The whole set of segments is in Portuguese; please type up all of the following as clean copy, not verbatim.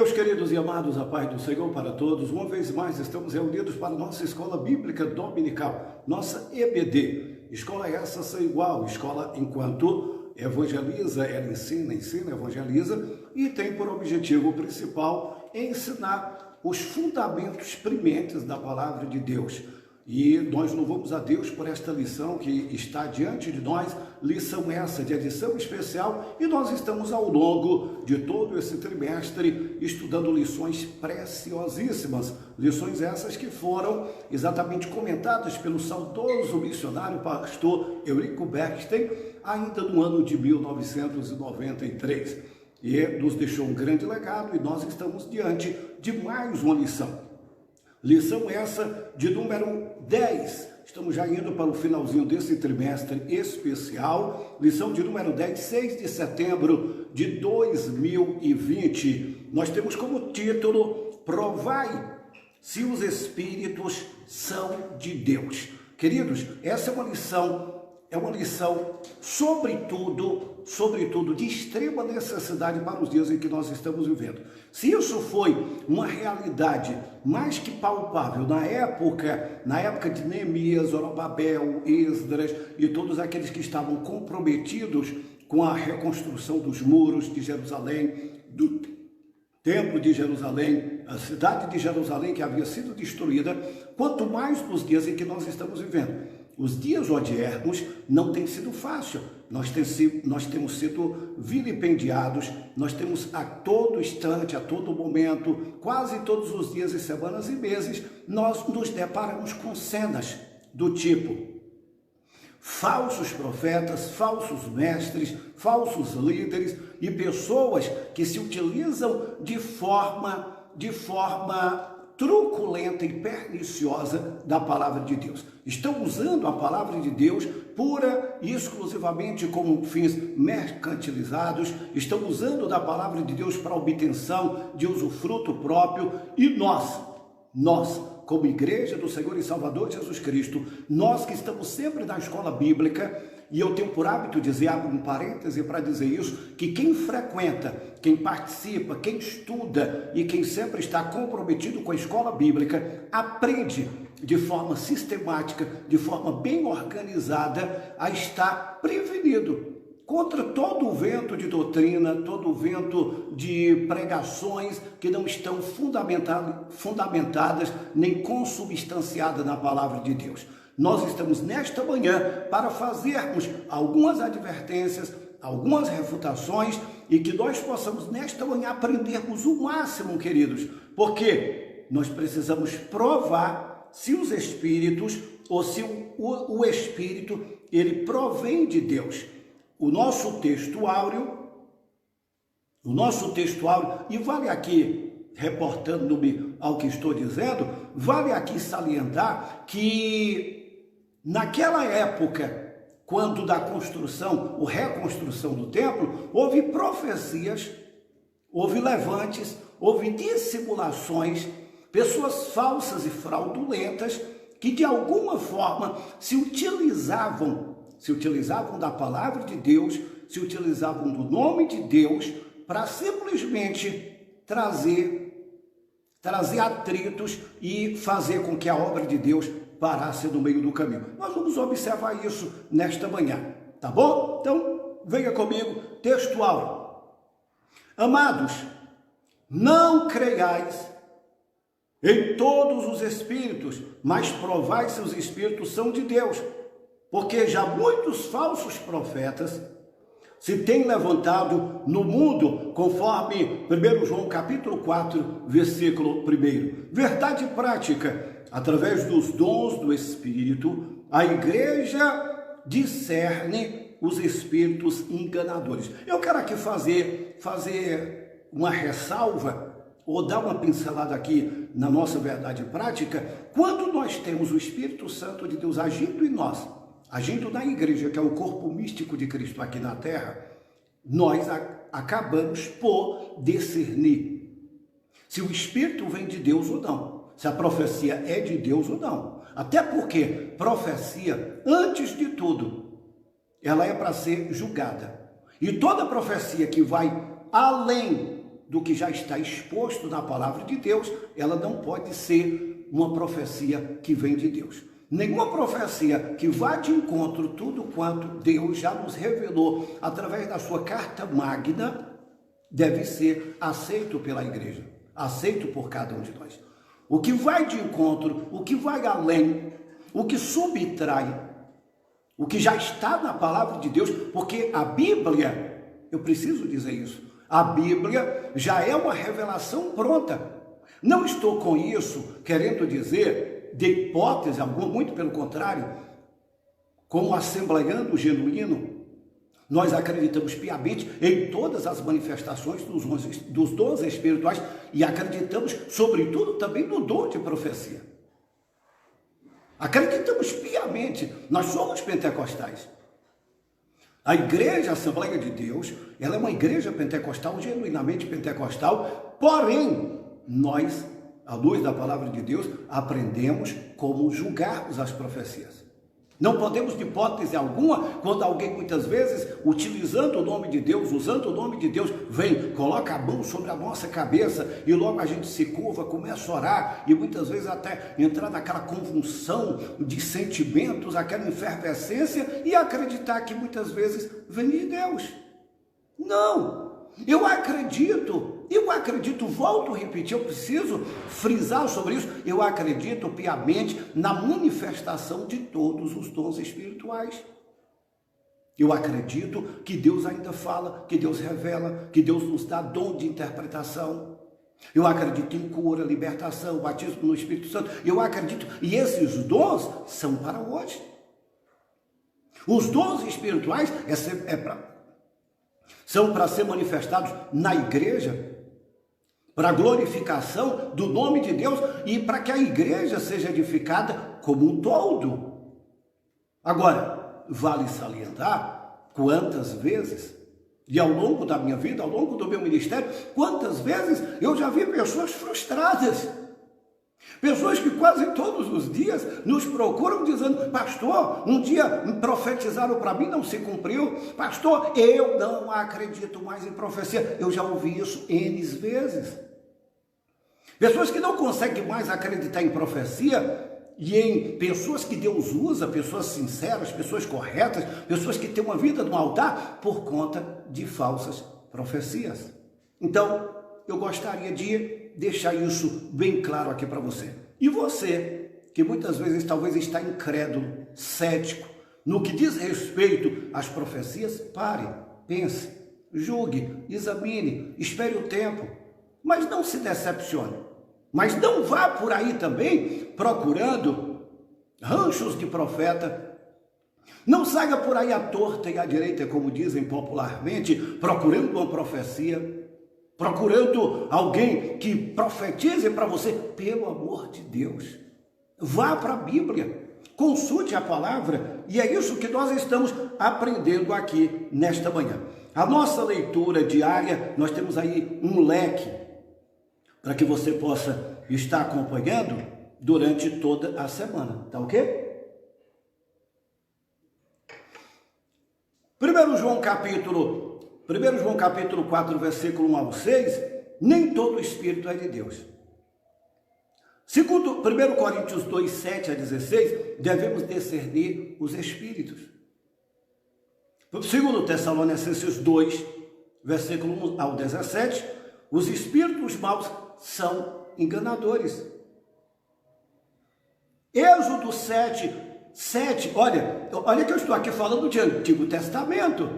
Meus queridos e amados, a paz do Senhor para todos, uma vez mais estamos reunidos para a nossa Escola Bíblica Dominical, nossa EBD. Escola essa sem igual, escola enquanto evangeliza, ela ensina, evangeliza e tem por objetivo principal ensinar os fundamentos primentes da palavra de Deus. E nós louvamos a Deus por esta lição que está diante de nós, lição essa de edição especial, e nós estamos ao longo de todo esse trimestre estudando lições preciosíssimas, lições essas que foram exatamente comentadas pelo saudoso missionário pastor Eurico Bechstein, ainda no ano de 1993. E nos deixou um grande legado e nós estamos diante de mais uma lição. Lição essa de número 10, estamos já indo para o finalzinho desse trimestre especial, lição de número 10, 6 de setembro de 2020. Nós temos como título, Provai se os Espíritos são de Deus. Queridos, essa é uma lição sobretudo de extrema necessidade para os dias em que nós estamos vivendo. Se isso foi uma realidade mais que palpável na época de Neemias, Zorobabel, Esdras e todos aqueles que estavam comprometidos com a reconstrução dos muros de Jerusalém, do Templo de Jerusalém, a cidade de Jerusalém que havia sido destruída, quanto mais nos dias em que nós estamos vivendo. Os dias odiernos não têm sido fácil, nós temos sido vilipendiados, nós temos a todo instante, a todo momento, quase todos os dias e semanas e meses, nós nos deparamos com cenas do tipo falsos profetas, falsos mestres, falsos líderes e pessoas que se utilizam de forma truculenta e perniciosa da palavra de Deus. Estão usando a palavra de Deus pura e exclusivamente como fins mercantilizados, estão usando da palavra de Deus para obtenção de usufruto próprio e nós, como Igreja do Senhor e Salvador Jesus Cristo, nós que estamos sempre na escola bíblica, e eu tenho por hábito dizer, abro um parêntese para dizer isso, que quem frequenta, quem participa, quem estuda e quem sempre está comprometido com a escola bíblica, aprende de forma sistemática, de forma bem organizada, a estar prevenido contra todo o vento de doutrina, todo o vento de pregações que não estão fundamentadas nem consubstanciadas na palavra de Deus. Nós estamos nesta manhã para fazermos algumas advertências, algumas refutações e que nós possamos nesta manhã aprendermos o máximo, queridos, porque nós precisamos provar se os espíritos ou se o espírito ele provém de Deus. O nosso texto áureo, e vale aqui, reportando-me ao que estou dizendo, vale aqui salientar que naquela época, quando da construção ou reconstrução do templo, houve profecias, houve levantes, houve dissimulações, pessoas falsas e fraudulentas que de alguma forma se utilizavam da palavra de Deus, se utilizavam do nome de Deus para simplesmente trazer atritos e fazer com que a obra de Deus parasse no meio do caminho. Nós vamos observar isso nesta manhã, tá bom? Então, venha comigo, textual. Amados, não creiais em todos os espíritos, mas provai se os espíritos são de Deus, porque já muitos falsos profetas se têm levantado no mundo, conforme 1 João capítulo 4, versículo 1. Verdade prática, através dos dons do Espírito, a igreja discerne os espíritos enganadores. Eu quero aqui fazer uma ressalva, ou dar uma pincelada aqui na nossa verdade prática. Quando nós temos o Espírito Santo de Deus agindo em nós, agindo na igreja, que é o corpo místico de Cristo aqui na terra, nós acabamos por discernir se o Espírito vem de Deus ou não, se a profecia é de Deus ou não. Até porque profecia, antes de tudo, ela é para ser julgada. E toda profecia que vai além do que já está exposto na palavra de Deus, ela não pode ser uma profecia que vem de Deus. Nenhuma profecia que vá de encontro tudo quanto Deus já nos revelou através da sua carta magna deve ser aceito pela igreja, aceito por cada um de nós. O que vai de encontro, o que vai além, o que subtrai, o que já está na palavra de Deus, porque a Bíblia, eu preciso dizer isso, a Bíblia já é uma revelação pronta. Não estou com isso querendo dizer de hipótese alguma, muito pelo contrário, como assembleiano genuíno, nós acreditamos piamente em todas as manifestações dos dons espirituais e acreditamos, sobretudo, também no dom de profecia. Acreditamos piamente, nós somos pentecostais. A igreja, a Assembleia de Deus, ela é uma igreja pentecostal, genuinamente pentecostal, porém, nós, à luz da palavra de Deus, aprendemos como julgarmos as profecias. Não podemos, de hipótese alguma, quando alguém muitas vezes, utilizando o nome de Deus, usando o nome de Deus, vem, coloca a mão sobre a nossa cabeça e logo a gente se curva, começa a orar e muitas vezes até entrar naquela convulsão de sentimentos, aquela efervescência e acreditar que muitas vezes vem de Deus. Não! Eu acredito, volto a repetir, eu preciso frisar sobre isso, eu acredito piamente na manifestação de todos os dons espirituais. Eu acredito que Deus ainda fala, que Deus revela, que Deus nos dá dom de interpretação. Eu acredito em cura, libertação, batismo no Espírito Santo. Eu acredito, e esses dons são para hoje. Os dons espirituais são para ser manifestados na igreja, para a glorificação do nome de Deus e para que a igreja seja edificada como um todo. Agora, vale salientar quantas vezes, e ao longo da minha vida, ao longo do meu ministério, quantas vezes eu já vi pessoas frustradas. Pessoas que quase todos os dias nos procuram dizendo: pastor, um dia profetizaram para mim, não se cumpriu. Pastor, eu não acredito mais em profecia. Eu já ouvi isso N vezes. Pessoas que não conseguem mais acreditar em profecia e em pessoas que Deus usa, pessoas sinceras, pessoas corretas, pessoas que têm uma vida no altar por conta de falsas profecias. Então, eu gostaria de deixar isso bem claro aqui para você. E você, que muitas vezes talvez está incrédulo, cético, no que diz respeito às profecias, pare, pense, julgue, examine, espere o tempo, mas não se decepcione. Mas não vá por aí também procurando ranchos de profeta. Não saia por aí à torta e à direita, como dizem popularmente, procurando uma profecia, procurando alguém que profetize para você. Pelo amor de Deus, vá para a Bíblia, consulte a palavra, e é isso que nós estamos aprendendo aqui nesta manhã. A nossa leitura diária, nós temos aí um leque para que você possa estar acompanhando durante toda a semana, tá ok? 1 João capítulo 4, versículo 1 ao 6, nem todo espírito é de Deus. Segundo 1 Coríntios 2, 7 a 16, devemos discernir os espíritos. Segundo Tessalonicenses 2, versículo 1 ao 17, os espíritos maus são enganadores. Êxodo 7, olha que eu estou aqui falando de Antigo Testamento.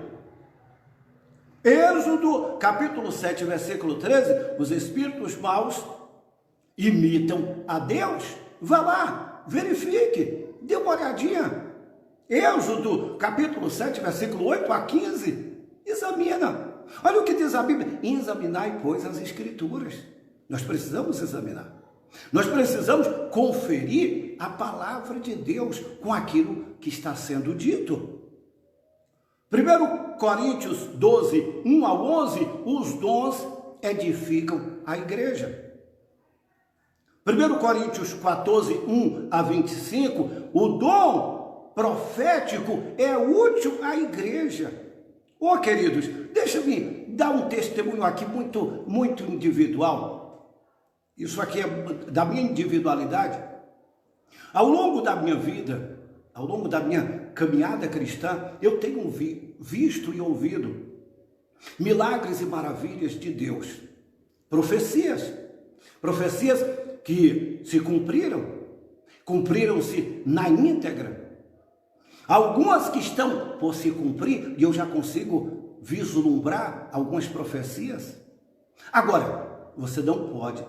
Êxodo capítulo 7, versículo 13, os espíritos maus imitam a Deus. Vá lá, verifique, dê uma olhadinha. Êxodo capítulo 7, versículo 8 a 15, examina. Olha o que diz a Bíblia: examinai, pois, as Escrituras. Nós precisamos examinar. Nós precisamos conferir a palavra de Deus com aquilo que está sendo dito. 1 Coríntios 12, 1 a 11, os dons edificam a igreja. 1 Coríntios 14, 1 a 25, o dom profético é útil à igreja. Queridos, dar um testemunho aqui muito individual. Isso aqui é da minha individualidade. Ao longo da minha vida, ao longo da minha caminhada cristã, eu tenho visto e ouvido milagres e maravilhas de Deus. Profecias que se cumpriram-se na íntegra. Algumas que estão por se cumprir, e eu já consigo vislumbrar algumas profecias. Agora, você não pode,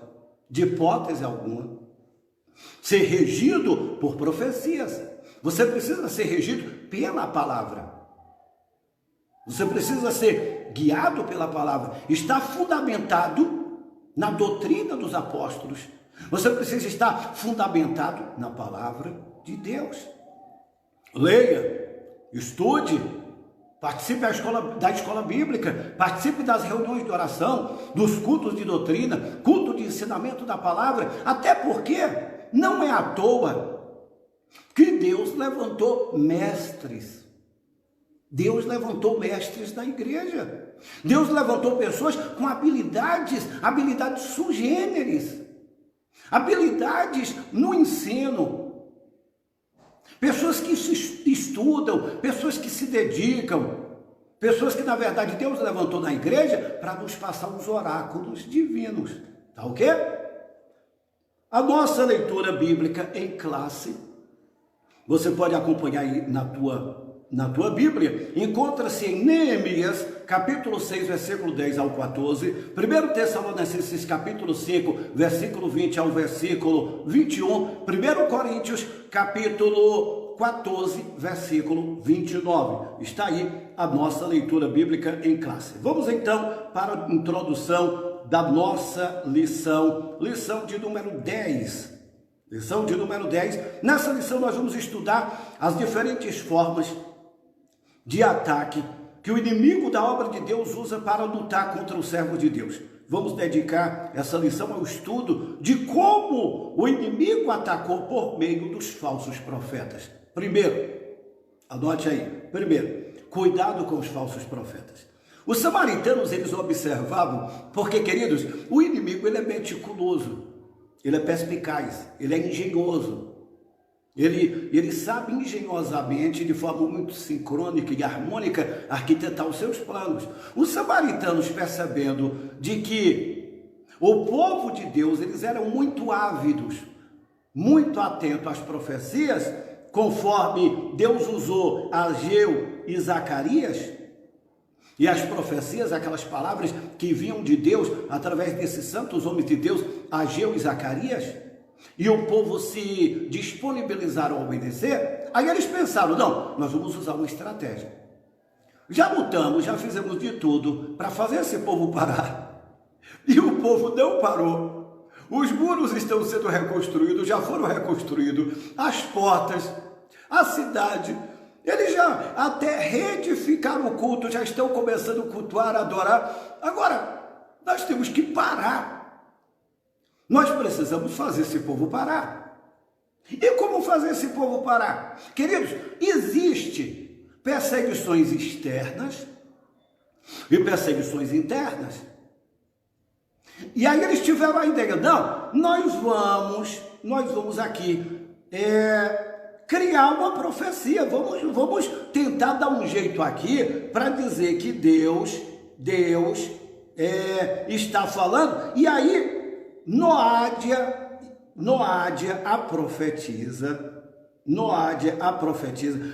de hipótese alguma, ser regido por profecias. Você precisa ser regido pela palavra. Você precisa ser guiado pela palavra. Está fundamentado na doutrina dos apóstolos. Você precisa estar fundamentado na palavra de Deus. Leia, estude, participe da escola bíblica, participe das reuniões de oração, dos cultos de doutrina, culto de ensinamento da palavra, até porque não é à toa que Deus levantou mestres. Deus levantou mestres da igreja. Deus levantou pessoas com habilidades sui generis, habilidades no ensino, pessoas que estudam, pessoas que se dedicam, pessoas que na verdade Deus levantou na igreja para nos passar os oráculos divinos, tá ok? A nossa leitura bíblica em classe, você pode acompanhar aí na tua Bíblia, encontra-se em Neemias, capítulo 6, versículo 10 ao 14, 1 Tessalonicenses, capítulo 5, versículo 20 ao versículo 21, 1 Coríntios, capítulo 14, versículo 29. Está aí a nossa leitura bíblica em classe. Vamos então para a introdução da nossa lição de número 10. Lição de número 10. Nessa lição nós vamos estudar as diferentes formas de ataque que o inimigo da obra de Deus usa para lutar contra o servo de Deus. Vamos dedicar essa lição ao estudo de como o inimigo atacou por meio dos falsos profetas. Primeiro, anote aí, cuidado com os falsos profetas. Os samaritanos, eles observavam, porque, queridos, o inimigo, ele é meticuloso, ele é perspicaz, ele é engenhoso. Ele sabe engenhosamente, de forma muito sincrônica e harmônica, arquitetar os seus planos. Os samaritanos, percebendo de que o povo de Deus, eles eram muito ávidos, muito atentos às profecias, conforme Deus usou Ageu e Zacarias, e as profecias, aquelas palavras que vinham de Deus, através desses santos homens de Deus, Ageu e Zacarias, e o povo se disponibilizaram a obedecer, aí eles pensaram, não, nós vamos usar uma estratégia. Já lutamos, já fizemos de tudo para fazer esse povo parar. E o povo não parou. Os muros estão sendo reconstruídos, já foram reconstruídos, as portas, a cidade, eles já até reedificaram o culto, já estão começando a cultuar, a adorar. Agora, nós temos que parar. Nós precisamos fazer esse povo parar. E como fazer esse povo parar? Queridos, existe perseguições externas e perseguições internas. E aí eles tiveram a ideia, não, nós vamos aqui criar uma profecia, vamos tentar dar um jeito aqui para dizer que Deus está falando. E aí Noádia a profetiza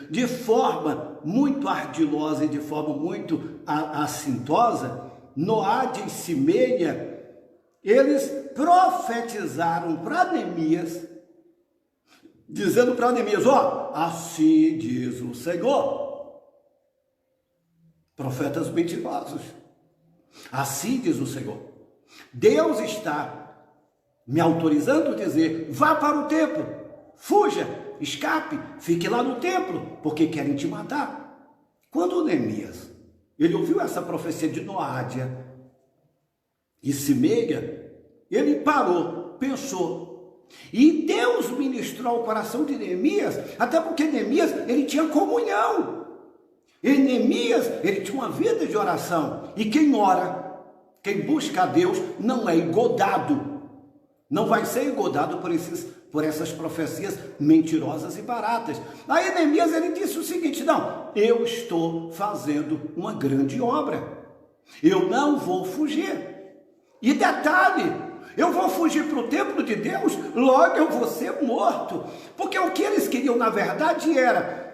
de forma muito ardilosa e de forma muito assintosa. Noádia e Simeia, eles profetizaram para Neemias, dizendo para Neemias, assim diz o Senhor. Profetas mentirosos. Assim diz o Senhor. Deus está me autorizando a dizer, vá para o templo, fuja, escape, fique lá no templo, porque querem te matar. Quando Neemias, ele ouviu essa profecia de Noádia e Simeia, ele parou, pensou, e Deus ministrou ao coração de Neemias, até porque Neemias, ele tinha comunhão. E Neemias, ele tinha uma vida de oração. E quem ora, quem busca a Deus, não é engodado. Não vai ser engodado por essas profecias mentirosas e baratas. Aí Neemias, ele disse o seguinte: não, eu estou fazendo uma grande obra. Eu não vou fugir. E detalhe, eu vou fugir para o templo de Deus, logo eu vou ser morto. Porque o que eles queriam, na verdade, era,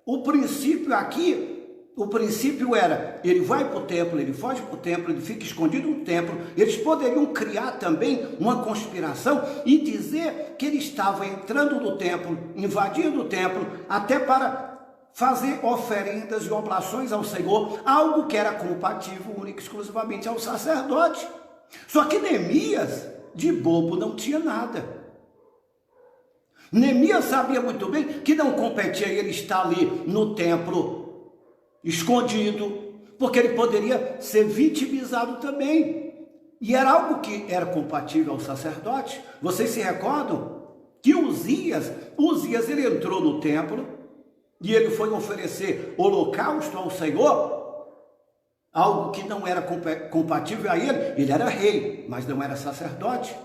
o princípio aqui, o princípio era, ele vai para o templo, ele foge para o templo, ele fica escondido no templo. Eles poderiam criar também uma conspiração e dizer que ele estava entrando no templo, invadindo o templo, até para fazer oferendas e oblações ao Senhor, algo que era compatível única e exclusivamente ao sacerdote. Só que Neemias, de bobo, não tinha nada. Neemias sabia muito bem que não competia ele estar ali no templo escondido, porque ele poderia ser vitimizado também. E era algo que era compatível ao sacerdote. Vocês se recordam que Uzias ele entrou no templo e ele foi oferecer holocausto ao Senhor, algo que não era compatível a ele. Ele era rei, mas não era sacerdote.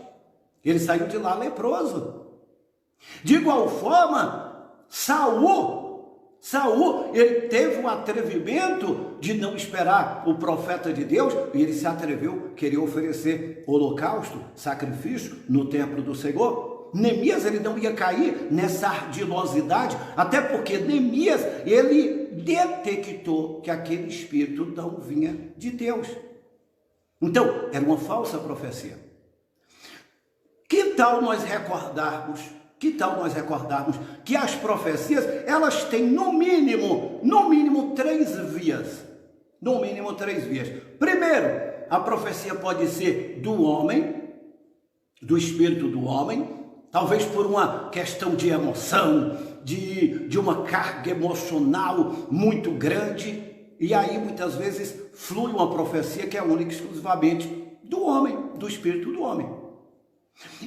Ele saiu de lá leproso. De igual forma, Saul, ele teve um atrevimento de não esperar o profeta de Deus, e ele se atreveu a querer oferecer holocausto, sacrifício no templo do Senhor. Neemias, ele não ia cair nessa ardilosidade, até porque Neemias, ele detectou que aquele espírito não vinha de Deus. Então, era uma falsa profecia. Que tal nós recordarmos que as profecias, elas têm no mínimo três vias. No mínimo três vias. Primeiro, a profecia pode ser do homem, do espírito do homem, talvez por uma questão de emoção, de uma carga emocional muito grande, e aí muitas vezes flui uma profecia que é única e exclusivamente do homem, do espírito do homem.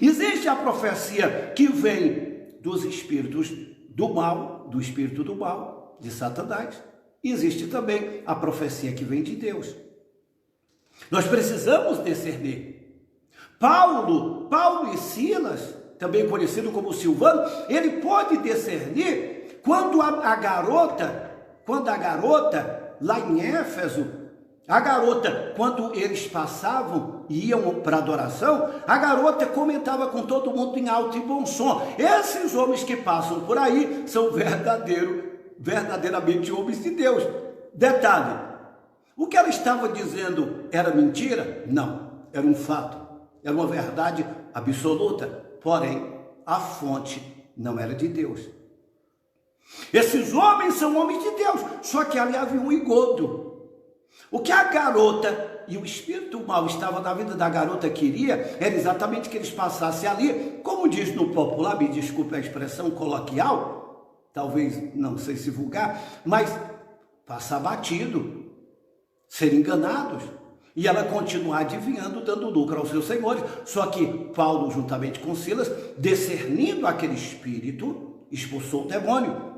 Existe a profecia que vem dos espíritos do mal, do espírito do mal, de Satanás. Existe também a profecia que vem de Deus. Nós precisamos discernir. Paulo e Silas, também conhecido como Silvano, ele pode discernir quando a garota, lá em Éfeso, quando eles passavam e iam para adoração, a garota comentava com todo mundo em alto e bom som: esses homens que passam por aí são verdadeiramente homens de Deus. Detalhe, o que ela estava dizendo era mentira? Não, era um fato, era uma verdade absoluta, porém a fonte não era de Deus. Esses homens são homens de Deus, só que ali havia um engodo. O que a garota e o espírito mal estava na vida da garota queria era exatamente que eles passassem ali, como diz no popular, me desculpe a expressão coloquial, talvez não sei se vulgar, mas passar batido, ser enganados, e ela continuar adivinhando, dando lucro aos seus senhores. Só que Paulo, juntamente com Silas, discernindo aquele espírito, expulsou o demônio.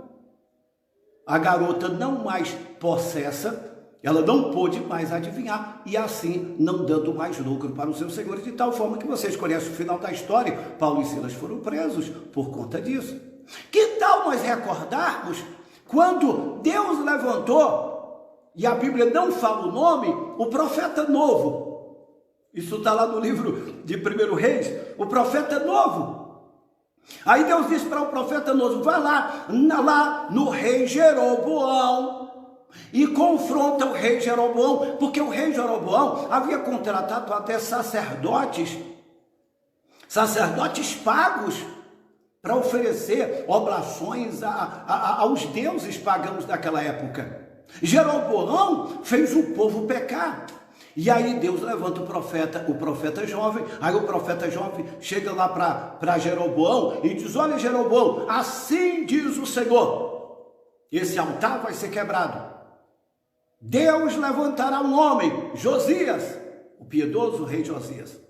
A garota não mais possessa, ela não pôde mais adivinhar, e assim não dando mais lucro para os seus senhores, de tal forma que vocês conhecem o final da história. Paulo e Silas foram presos por conta disso. Que tal nós recordarmos quando Deus levantou, e a Bíblia não fala o nome, o profeta novo? Isso está lá no livro de 1 Reis, o profeta novo. Aí Deus disse para o profeta novo: vai lá no rei Jeroboão e confronta o rei Jeroboão, porque o rei Jeroboão havia contratado até sacerdotes pagos para oferecer oblações aos deuses pagãos daquela época. Jeroboão fez o povo pecar. E aí Deus levanta o profeta jovem. Aí o profeta jovem chega lá para Jeroboão e diz: olha, Jeroboão, assim diz o Senhor, esse altar vai ser quebrado. Deus levantará um homem, Josias, o piedoso rei Josias,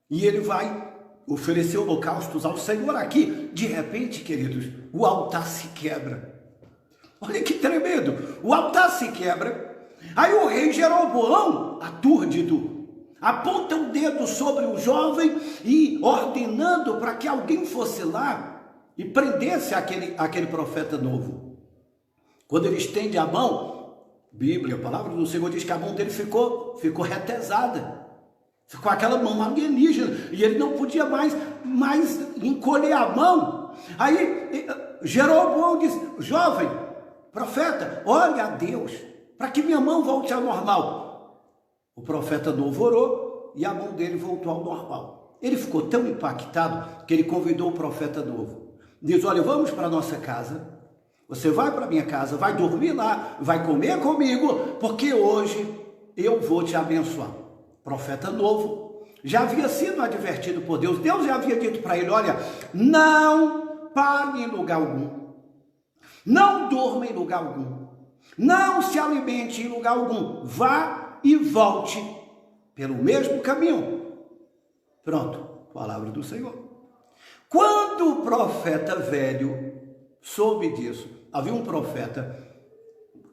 e ele vai oferecer holocaustos ao Senhor. Aqui, de repente, queridos, o altar se quebra. Olha que tremendo. O altar se quebra. Aí o rei Jeroboão, atúrdido, aponta o dedo sobre o jovem e ordenando para que alguém fosse lá e prendesse aquele profeta novo. Quando ele estende a mão, Bíblia, a palavra do Senhor diz que a mão dele ficou retesada. Ficou aquela mão alienígena e ele não podia mais encolher a mão. Aí Jeroboão diz: jovem, profeta, ore a Deus para que minha mão volte ao normal. O profeta novo orou e a mão dele voltou ao normal. Ele ficou tão impactado que ele convidou o profeta novo. Diz: olha, vamos para a nossa casa. Você vai para a minha casa, vai dormir lá, vai comer comigo, porque hoje eu vou te abençoar. Profeta novo já havia sido advertido por Deus. Deus já havia dito para ele: olha, não pare em lugar algum, não durma em lugar algum, não se alimente em lugar algum, vá e volte pelo mesmo caminho. Pronto, palavra do Senhor. Quando o profeta velho soube disso, havia um profeta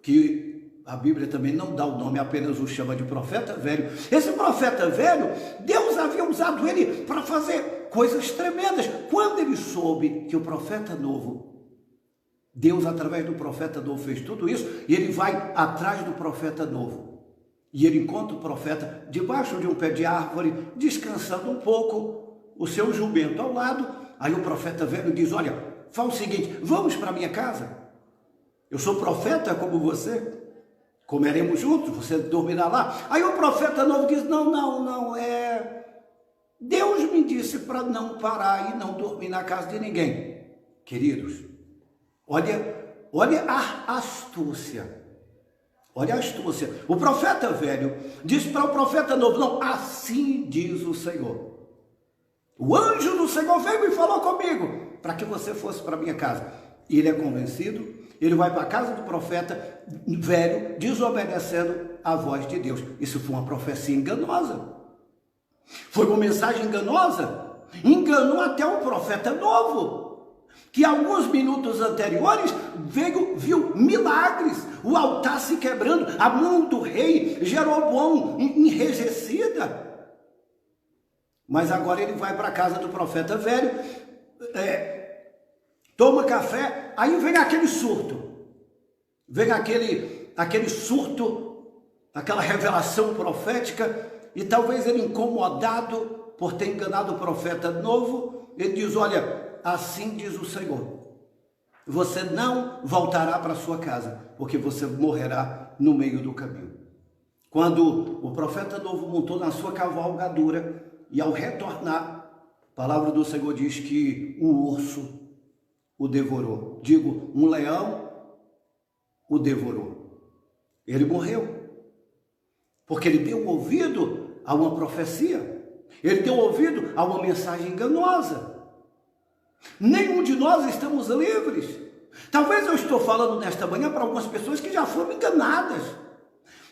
que a Bíblia também não dá o nome, apenas o chama de profeta velho. Esse profeta velho, Deus havia usado ele para fazer coisas tremendas. Quando ele soube que o profeta novo, Deus através do profeta novo fez tudo isso, e ele vai atrás do profeta novo. E ele encontra o profeta debaixo de um pé de árvore, descansando um pouco, o seu jumento ao lado. Aí o profeta velho diz: olha, fala o seguinte, vamos para minha casa. Eu sou profeta como você. Comeremos juntos, você dormirá lá. Aí o profeta novo diz: não, Deus me disse para não parar e não dormir na casa de ninguém. Queridos, olha a astúcia. Olha a astúcia. O profeta velho diz para o profeta novo: não, assim diz o Senhor. O anjo do Senhor veio e falou comigo para que você fosse para minha casa. E ele é convencido. Ele vai para a casa do profeta velho, desobedecendo a voz de Deus. Isso foi uma profecia enganosa. Foi uma mensagem enganosa. Enganou até o profeta novo, que alguns minutos anteriores viu milagres, o altar se quebrando, a mão do rei Jeroboão enrijecida. Mas agora ele vai para a casa do profeta velho, toma café, aí vem aquele surto, vem aquele surto, aquela revelação profética, e talvez ele, incomodado por ter enganado o profeta novo, ele diz: olha, assim diz o Senhor, você não voltará para sua casa, porque você morrerá no meio do caminho. Quando o profeta novo montou na sua cavalgadura, e ao retornar, a palavra do Senhor diz que o urso o devorou. Digo, um leão o devorou. Ele morreu. Porque ele deu ouvido a uma profecia. Ele deu ouvido a uma mensagem enganosa. Nenhum de nós estamos livres. Talvez eu estou falando nesta manhã para algumas pessoas que já foram enganadas.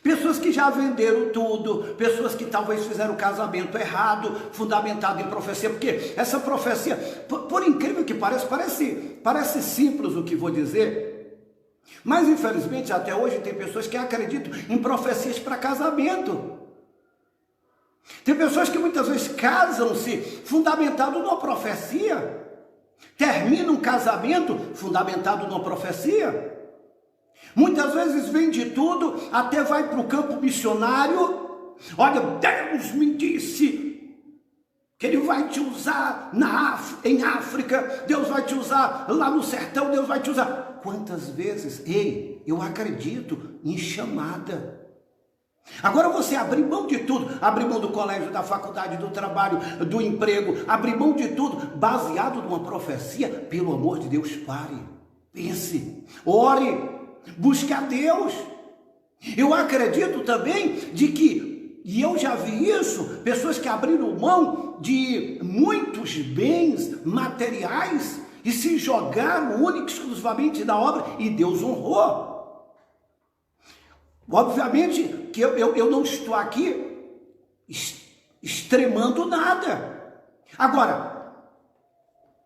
Pessoas que já venderam tudo, pessoas que talvez fizeram o casamento errado, fundamentado em profecia, porque essa profecia, por incrível que pareça, parece simples o que vou dizer, mas infelizmente até hoje tem pessoas que acreditam em profecias para casamento. Tem pessoas que muitas vezes casam-se fundamentado numa profecia, terminam um casamento fundamentado numa profecia. Muitas vezes vende tudo, até vai para o campo missionário. Olha, Deus me disse que Ele vai te usar em África, Deus vai te usar lá no sertão, Deus vai te usar. Quantas vezes? Ei, eu acredito em chamada. Agora você abrir mão de tudo, abrir mão do colégio, da faculdade, do trabalho, do emprego, abrir mão de tudo, baseado numa profecia, pelo amor de Deus, pare, pense, ore, busque a Deus. Eu acredito também e eu já vi isso, pessoas que abriram mão de muitos bens materiais e se jogaram única e exclusivamente na obra, e Deus honrou. Obviamente que eu não estou aqui extremando nada. Agora,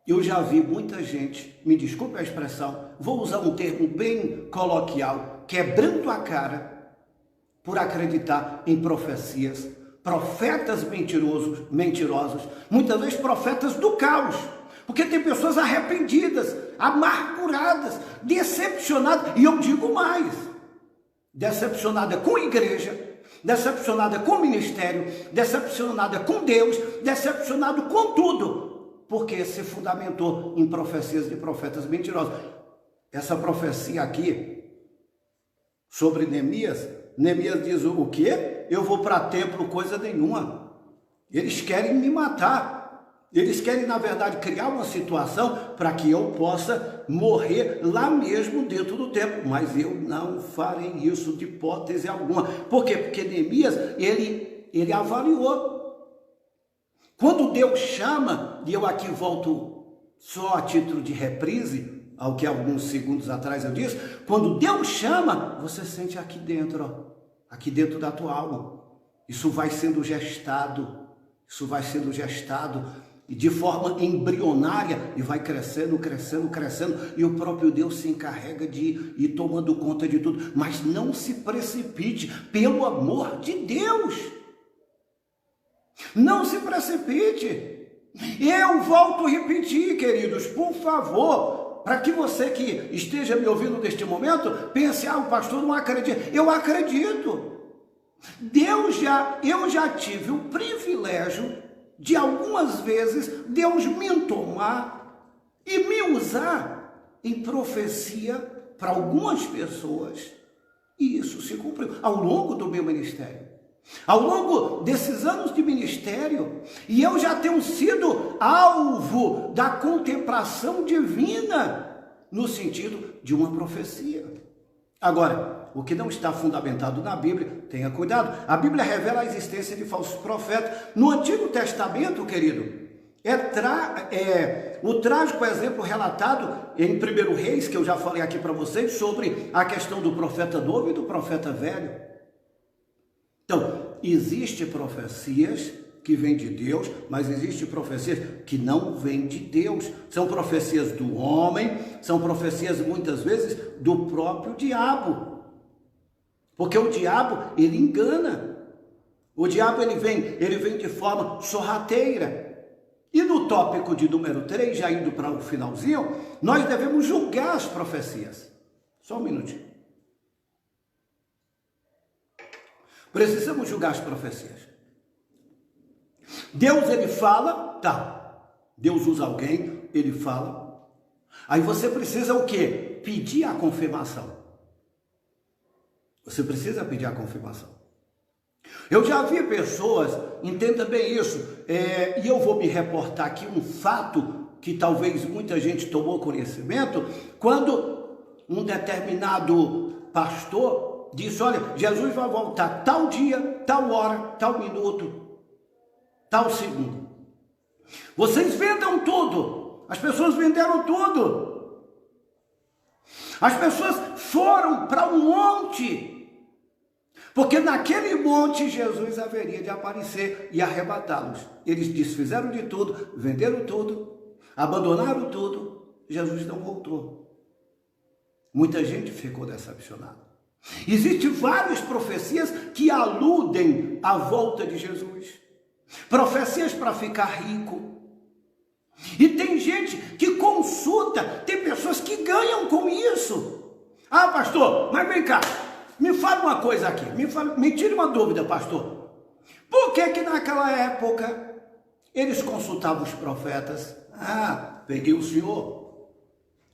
eu já vi muita gente, me desculpe a expressão, vou usar um termo bem coloquial, quebrando a cara por acreditar em profecias, profetas mentirosos, muitas vezes profetas do caos, porque tem pessoas arrependidas, amarguradas, decepcionadas, e eu digo mais, decepcionada com a igreja, decepcionada com o ministério, decepcionada com Deus, decepcionado com tudo, porque se fundamentou em profecias de profetas mentirosos. Essa profecia aqui, sobre Neemias diz o quê? Eu vou para templo, coisa nenhuma. Eles querem me matar. Eles querem, na verdade, criar uma situação para que eu possa morrer lá mesmo dentro do templo. Mas eu não farei isso de hipótese alguma. Por quê? Porque Neemias, ele avaliou. Quando Deus chama, e eu aqui volto só a título de reprise, ao que alguns segundos atrás eu disse, quando Deus chama, você sente aqui dentro, ó, aqui dentro da tua alma. Isso vai sendo gestado, e de forma embrionária, e vai crescendo, e o próprio Deus se encarrega de ir tomando conta de tudo. Mas não se precipite, pelo amor de Deus. Não se precipite. Eu volto a repetir, queridos, por favor, para que você que esteja me ouvindo neste momento, pense, o pastor não acredita. Eu acredito. Eu já tive o privilégio de algumas vezes Deus me tomar e me usar em profecia para algumas pessoas, e isso se cumpriu ao longo do meu ministério, ao longo desses anos de ministério, e eu já tenho sido alvo da contemplação divina, no sentido de uma profecia. Agora, o que não está fundamentado na Bíblia, tenha cuidado. A Bíblia revela a existência de falsos profetas. No Antigo Testamento, querido, o trágico exemplo relatado em 1 Reis, que eu já falei aqui para vocês, sobre a questão do profeta novo e do profeta velho. Então, existem profecias que vêm de Deus, mas existem profecias que não vêm de Deus. São profecias do homem, são profecias muitas vezes do próprio diabo. Porque o diabo, ele engana. O diabo, ele vem de forma sorrateira. E no tópico de número 3, já indo para o finalzinho, nós devemos julgar as profecias. Só um minutinho. Precisamos julgar as profecias. Deus, ele fala, tá. Deus usa alguém, ele fala. Aí você precisa o quê? Pedir a confirmação. Você precisa pedir a confirmação. Eu já vi pessoas, entenda bem isso, e eu vou me reportar aqui um fato que talvez muita gente tomou conhecimento, quando um determinado pastor disse, olha, Jesus vai voltar tal dia, tal hora, tal minuto, tal segundo. Vocês vendam tudo. As pessoas venderam tudo. As pessoas foram para um monte, porque naquele monte Jesus haveria de aparecer e arrebatá-los. Eles desfizeram de tudo, venderam tudo, abandonaram tudo. Jesus não voltou. Muita gente ficou decepcionada. Existem várias profecias que aludem à volta de Jesus. Profecias para ficar rico. E tem gente que consulta, tem pessoas que ganham com isso. Ah, pastor, mas vem cá, me fala uma coisa aqui, me tire uma dúvida, pastor. Por que naquela época eles consultavam os profetas? Ah, peguei o senhor.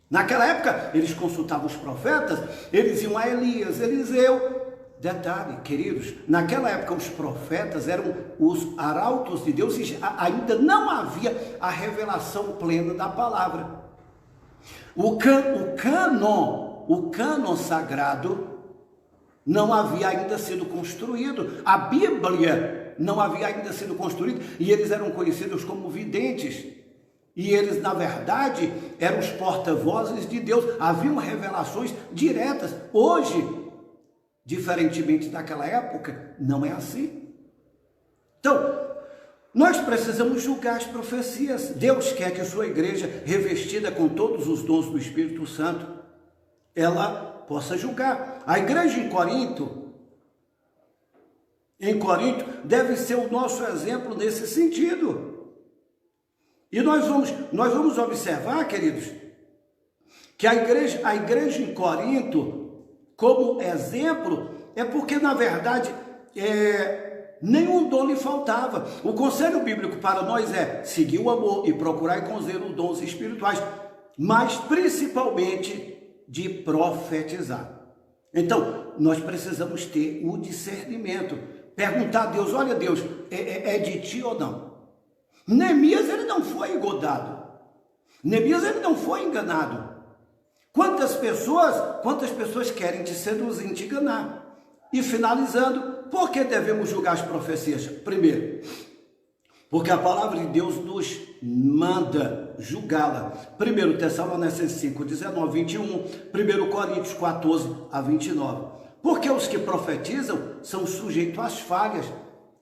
Naquela época eles consultavam os profetas, eles iam a Elias, Eliseu. Detalhe, queridos, naquela época os profetas eram os arautos de Deus e ainda não havia a revelação plena da palavra. O cânon sagrado não havia ainda sido construído. A Bíblia não havia ainda sido construída e eles eram conhecidos como videntes. E eles, na verdade, eram os porta-vozes de Deus. Haviam revelações diretas. Hoje, diferentemente daquela época, não é assim. Então, Nós precisamos julgar as profecias. Deus quer que sua igreja, revestida com todos os dons do Espírito Santo, ela possa julgar. A igreja em Corinto deve ser o nosso exemplo nesse sentido. E nós vamos observar, queridos, que a igreja em Corinto, como exemplo, é porque, na verdade, nenhum dom lhe faltava. O conselho bíblico para nós é seguir o amor e procurar com zelo dons espirituais, mas principalmente de profetizar. Então, nós precisamos ter o discernimento, perguntar a Deus: olha Deus, é de ti ou não? Neemias, ele não foi engodado. Neemias, ele não foi enganado. Quantas pessoas querem te seduzir, te enganar? E finalizando, por que devemos julgar as profecias? Primeiro, porque a palavra de Deus nos manda julgá-la. 1 Tessalonicenses 5, 19, 21, 1 Coríntios 14 a 29. Porque os que profetizam são sujeitos às falhas.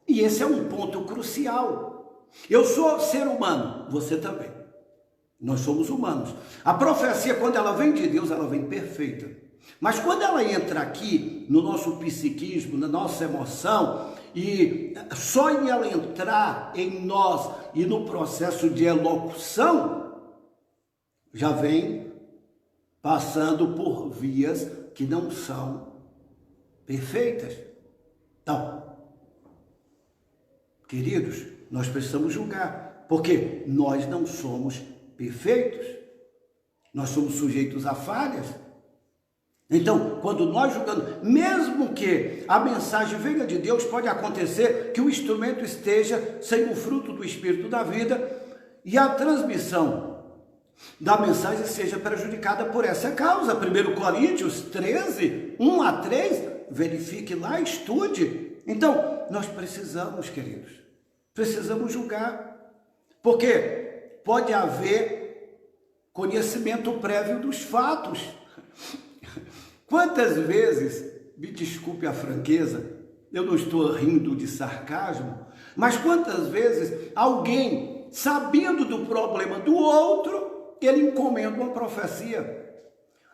E esse é um ponto crucial. Eu sou ser humano, você também. Nós somos humanos. A profecia, quando ela vem de Deus, ela vem perfeita. Mas quando ela entra aqui no nosso psiquismo, na nossa emoção, e só em ela entrar em nós e no processo de elocução, já vem passando por vias que não são perfeitas. Então, queridos, nós precisamos julgar, porque nós não somos perfeitos, nós somos sujeitos a falhas. Então, quando nós julgamos, mesmo que a mensagem venha de Deus, pode acontecer que o instrumento esteja sem o fruto do Espírito da vida e a transmissão da mensagem seja prejudicada por essa causa. 1 Coríntios 13, 1 a 3, verifique lá, estude. Então, nós precisamos, queridos, precisamos julgar, porque pode haver conhecimento prévio dos fatos. Quantas vezes, me desculpe a franqueza, eu não estou rindo de sarcasmo, mas quantas vezes alguém, sabendo do problema do outro, ele encomenda uma profecia.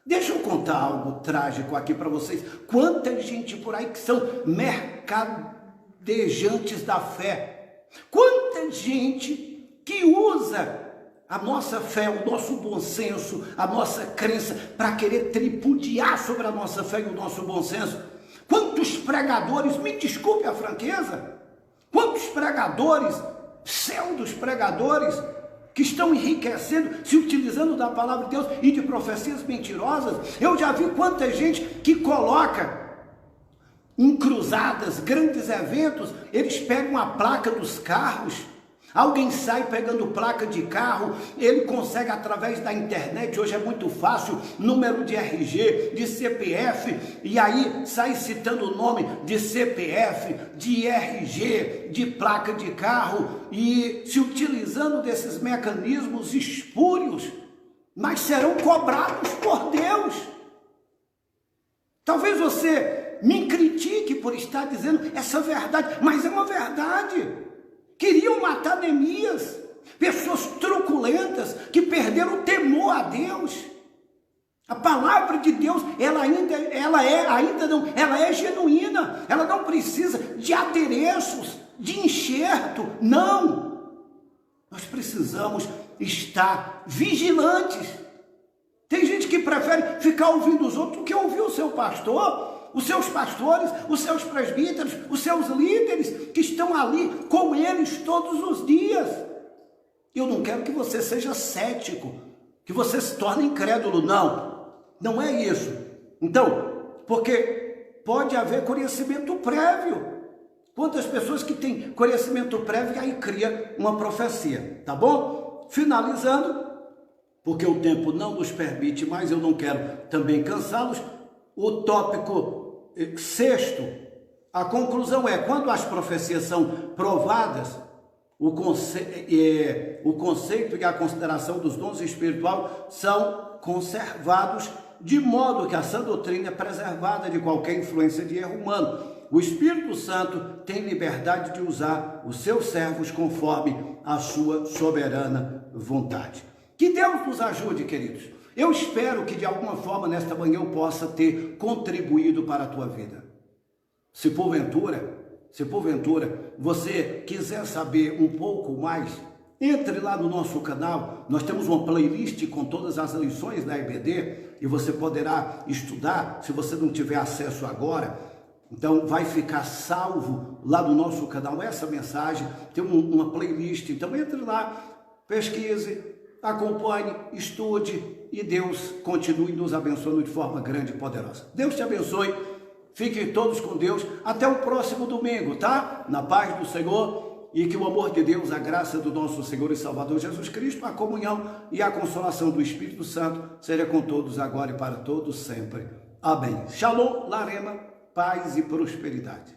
Deixa eu contar algo trágico aqui para vocês. Quanta gente por aí que são mercadejantes da fé. Quanta gente que usa a nossa fé, o nosso bom senso, a nossa crença, para querer tripudiar sobre a nossa fé e o nosso bom senso. Quantos pregadores, me desculpe a franqueza, quantos pregadores, pseudos pregadores, que estão enriquecendo, se utilizando da palavra de Deus e de profecias mentirosas. Eu já vi quanta gente que coloca em cruzadas, grandes eventos, eles pegam a placa dos carros. Alguém sai pegando placa de carro, ele consegue através da internet, hoje é muito fácil, número de RG, de CPF, e aí sai citando o nome de CPF, de RG, de placa de carro, e se utilizando desses mecanismos espúrios, mas serão cobrados por Deus. Talvez você me critique por estar dizendo essa verdade, mas é uma verdade. Queriam matar Neemias, pessoas truculentas que perderam o temor a Deus. A palavra de Deus, ela é genuína, ela não precisa de adereços, de enxerto, não. Nós precisamos estar vigilantes. Tem gente que prefere ficar ouvindo os outros do que ouvir o seu pastor, os seus pastores, os seus presbíteros, os seus líderes que estão ali com eles todos os dias. Eu não quero que você seja cético, que você se torne incrédulo, não é isso. Então, porque pode haver conhecimento prévio. Quantas pessoas que têm conhecimento prévio e aí cria uma profecia, tá bom? Finalizando, porque o tempo não nos permite mais, eu não quero também cansá-los, o tópico sexto, a conclusão é: quando as profecias são provadas, o conceito e a consideração dos dons espirituais são conservados, de modo que a sã doutrina é preservada de qualquer influência de erro humano. o Espírito Santo tem liberdade de usar os seus servos conforme a sua soberana vontade. Que Deus nos ajude, queridos. Eu espero que de alguma forma nesta manhã eu possa ter contribuído para a tua vida. Se porventura você quiser saber um pouco mais, entre lá no nosso canal, nós temos uma playlist com todas as lições da EBD e você poderá estudar, se você não tiver acesso agora, então vai ficar salvo lá no nosso canal essa mensagem, tem uma playlist, então entre lá, pesquise, acompanhe, estude e Deus continue nos abençoando de forma grande e poderosa. Deus te abençoe, fiquem todos com Deus, até o próximo domingo, tá? Na paz do Senhor. E que o amor de Deus, a graça do nosso Senhor e Salvador Jesus Cristo, a comunhão e a consolação do Espírito Santo seja com todos agora e para todos sempre. Amém. Shalom, Larema, paz e prosperidade.